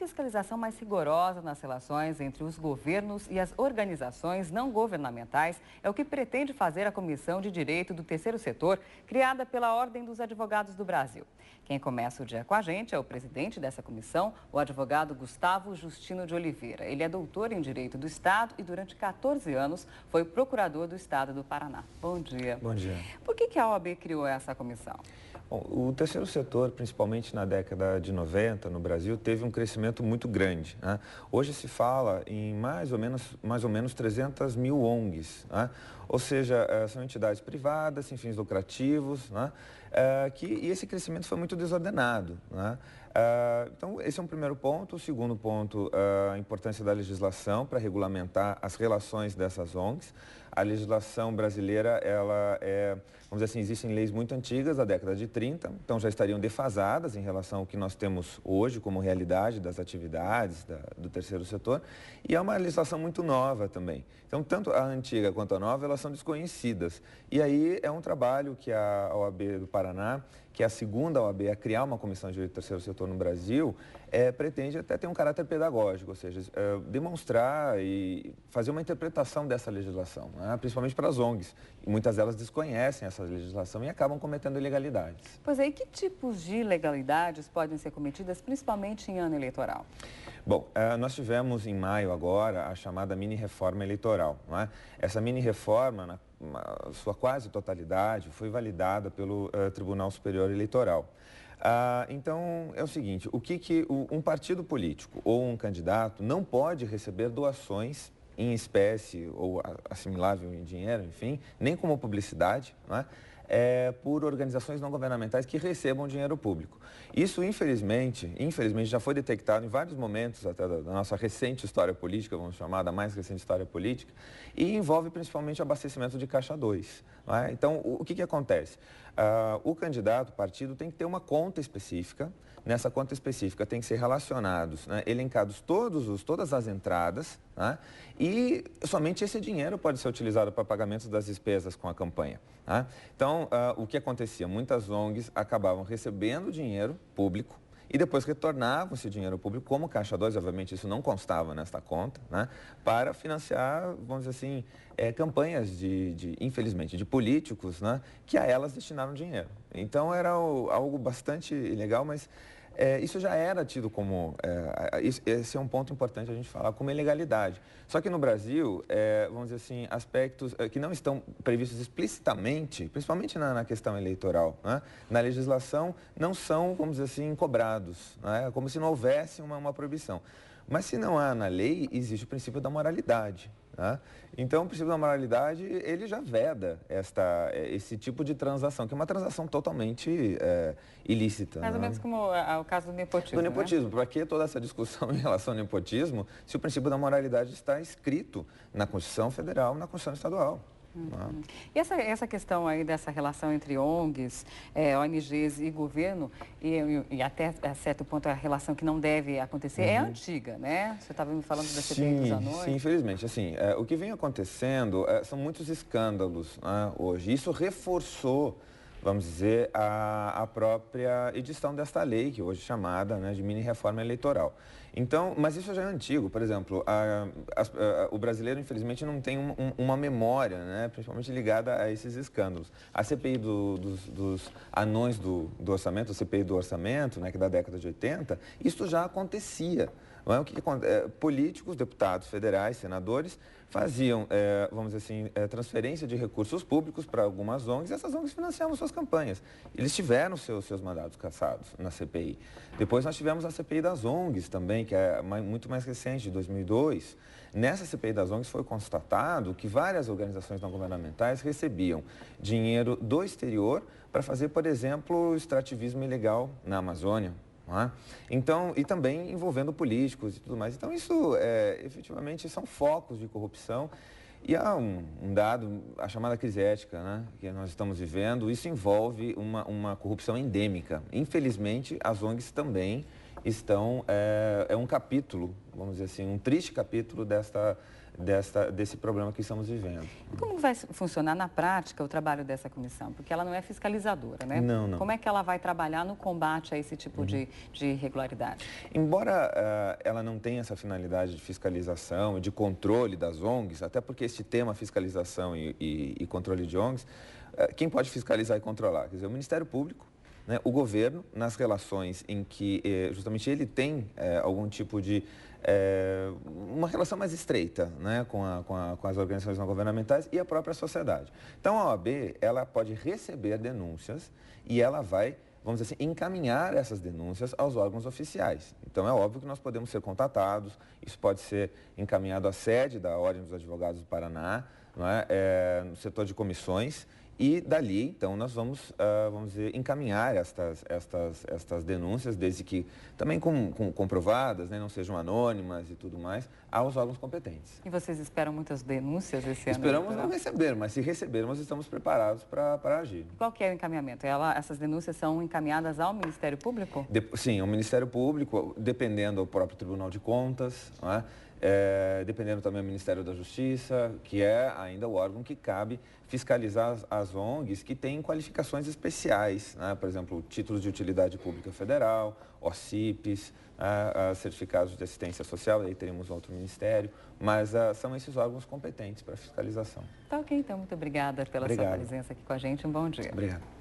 fiscalização mais rigorosa nas relações entre os governos e as organizações não governamentais é o que pretende fazer a Comissão de Direito do Terceiro Setor, criada pela Ordem dos Advogados do Brasil. Quem começa o dia com a gente é o presidente dessa comissão, o advogado Gustavo Justino de Oliveira. Ele é doutor em Direito do Estado e durante 14 anos foi procurador do Estado do Paraná. Bom dia. Bom dia. Por que a OAB criou essa comissão? Bom, o terceiro setor, principalmente na década de 90, no Brasil, teve um crescimento muito grande, né? Hoje se fala em mais ou menos 300 mil ONGs, né? Ou seja, são entidades privadas, sem fins lucrativos, né? E esse crescimento foi muito desordenado, né? Então, esse é um primeiro ponto. O segundo ponto, a importância da legislação para regulamentar as relações dessas ONGs. A legislação brasileira, vamos dizer assim, existem leis muito antigas, da década de 30, então já estariam defasadas em relação ao que nós temos hoje como realidade das atividades do terceiro setor, e é uma legislação muito nova também. Então, tanto a antiga quanto a nova, elas são desconhecidas. E aí é um trabalho que a OAB do Paraná, que é a segunda OAB a criar uma comissão de direito do terceiro setor no Brasil, pretende até ter um caráter pedagógico, ou seja, demonstrar e fazer uma interpretação dessa legislação, né? Principalmente para as ONGs. E muitas delas desconhecem essa legislação e acabam cometendo ilegalidades. Pois é, e que tipos de ilegalidades podem ser cometidas, principalmente em ano eleitoral? Bom, nós tivemos em maio agora a chamada mini-reforma eleitoral, não é? Essa mini-reforma, na sua quase totalidade, foi validada pelo Tribunal Superior Eleitoral. Então, é o seguinte, um partido político ou um candidato não pode receber doações em espécie ou assimilável em dinheiro, enfim, nem como publicidade, não é? Por organizações não governamentais que recebam dinheiro público. Isso, infelizmente, já foi detectado em vários momentos até da nossa recente história política, vamos chamar, da mais recente história política, e envolve principalmente abastecimento de caixa 2. Não é? Então, o que acontece? O candidato, o partido, tem que ter uma conta específica. Nessa conta específica tem que ser relacionados, né, elencados todas as entradas, né, e somente esse dinheiro pode ser utilizado para pagamento das despesas com a campanha. Né? Então, o que acontecia? Muitas ONGs acabavam recebendo dinheiro público e depois retornavam esse dinheiro público como caixa 2, obviamente isso não constava nesta conta, né, para financiar, vamos dizer assim, campanhas infelizmente, de políticos, né, que a elas destinaram dinheiro. Então era algo bastante ilegal, mas isso já era tido como, esse é um ponto importante a gente falar, como ilegalidade. Só que no Brasil, vamos dizer assim, aspectos que não estão previstos explicitamente, principalmente na questão eleitoral, né, na legislação, não são, vamos dizer assim, cobrados, né, como se não houvesse uma proibição. Mas se não há na lei, existe o princípio da moralidade. Né? Então, o princípio da moralidade, ele já veda esse tipo de transação, que é uma transação totalmente ilícita. Mais ou menos como o caso do nepotismo. Do nepotismo. Né? Para que toda essa discussão em relação ao nepotismo, se o princípio da moralidade está escrito na Constituição Federal e na Constituição Estadual? Uhum. E essa questão aí dessa relação entre ONGs, ONGs e governo, e até a certo ponto a relação que não deve acontecer, é antiga, né? Você estava me falando da CPI dos anões. Sim, infelizmente. Assim, o que vem acontecendo são muitos escândalos, né, hoje. Isso reforçou, vamos dizer, a própria edição desta lei, que hoje é chamada, né, de mini-reforma eleitoral. Então, mas isso já é antigo. Por exemplo, o brasileiro, infelizmente, não tem uma memória, né, principalmente ligada a esses escândalos. A CPI dos anões do orçamento, a CPI do orçamento, né, que é da década de 80, isso já acontecia. Não é? Políticos, deputados federais, senadores, faziam, vamos dizer assim, transferência de recursos públicos para algumas ONGs e essas ONGs financiavam suas campanhas. Eles tiveram seus mandatos cassados na CPI. Depois nós tivemos a CPI das ONGs também, que é muito mais recente, de 2002. Nessa CPI das ONGs foi constatado que várias organizações não governamentais recebiam dinheiro do exterior para fazer, por exemplo, extrativismo ilegal na Amazônia. Então, e também envolvendo políticos e tudo mais. Então, isso efetivamente são focos de corrupção. E há um dado, a chamada crise ética, né, que nós estamos vivendo, isso envolve uma corrupção endêmica. Infelizmente, as ONGs também estão, um capítulo, vamos dizer assim, um triste capítulo desse problema que estamos vivendo. E como vai funcionar na prática o trabalho dessa comissão? Porque ela não é fiscalizadora, né? Não. Como é que ela vai trabalhar no combate a esse tipo de irregularidade? Embora ela não tenha essa finalidade de fiscalização e de controle das ONGs, até porque este tema fiscalização e controle de ONGs, quem pode fiscalizar e controlar? Quer dizer, o Ministério Público, né, o governo, nas relações em que justamente ele tem algum tipo de uma relação mais estreita, né, com as organizações não governamentais e a própria sociedade. Então, a OAB, ela pode receber denúncias e ela vai, vamos dizer assim, encaminhar essas denúncias aos órgãos oficiais. Então, é óbvio que nós podemos ser contatados, isso pode ser encaminhado à sede da Ordem dos Advogados do Paraná, não é? No setor de comissões. E dali, então, nós vamos dizer, encaminhar estas denúncias, desde que também comprovadas, né, não sejam anônimas e tudo mais, aos órgãos competentes. E vocês esperam muitas denúncias esse ano? Esperamos não receber, mas se recebermos, estamos preparados para agir. Qual que é o encaminhamento? Essas denúncias são encaminhadas ao Ministério Público? Sim, ao Ministério Público, dependendo do próprio Tribunal de Contas, não é? Dependendo também do Ministério da Justiça, que é ainda o órgão que cabe fiscalizar as ONGs que têm qualificações especiais, né? Por exemplo, títulos de utilidade pública federal, OCIPs, certificados de assistência social, aí teremos outro ministério, mas são esses órgãos competentes para fiscalização. Tá ok, então, muito obrigada pela sua presença aqui com a gente, um bom dia. Obrigado.